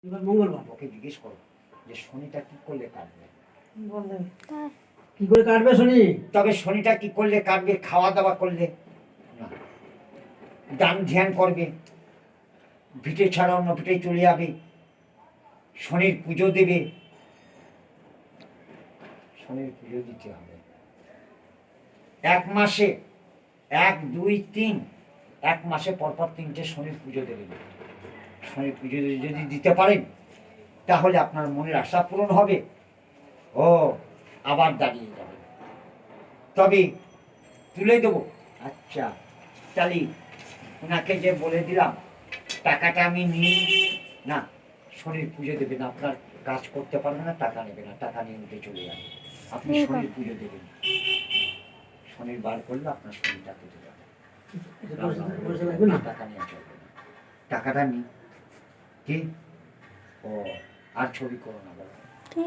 এবার মঙ্গলবার ওকে জিজ্ঞেস করো যে শনিটা কি করলে কাটবে। বললেন কি করে কাটবে শনি? তবে শনিটা কি করলে কাটবে? খাওয়া দাওয়া করলে না, দান ধ্যান করবে, ভিটে ছাড়া অন্য ভিটে চলে যাবে, শনির পুজো দেবে। শনির পুজো দিতে হবে এক মাসে 1, 2, 3 এক মাসে পরপর 3টে শনির পুজো দেবেন। শনির পুজো যদি দিতে পারেন তাহলে আপনার মনের আশা পূরণ হবে, ও আবার দাঁড়িয়ে যাবে। তবে তুলে দেবো, আচ্ছা তাহলে ওনাকে যে বলে দিলাম টাকাটা আমি নিই না, শনির পুজো দেবেন, আপনার কাজ করতে পারবে না, টাকা নেবে না, টাকা নিয়ে উঠে চলে যাবে। আপনি শনির পুজো দেবেন, শনির বার করলে আপনার শনিটা কেটে যাবে, টাকা নিয়ে চলবে না। টাকাটা নিই কি ও আর ছবি করো না বাবা।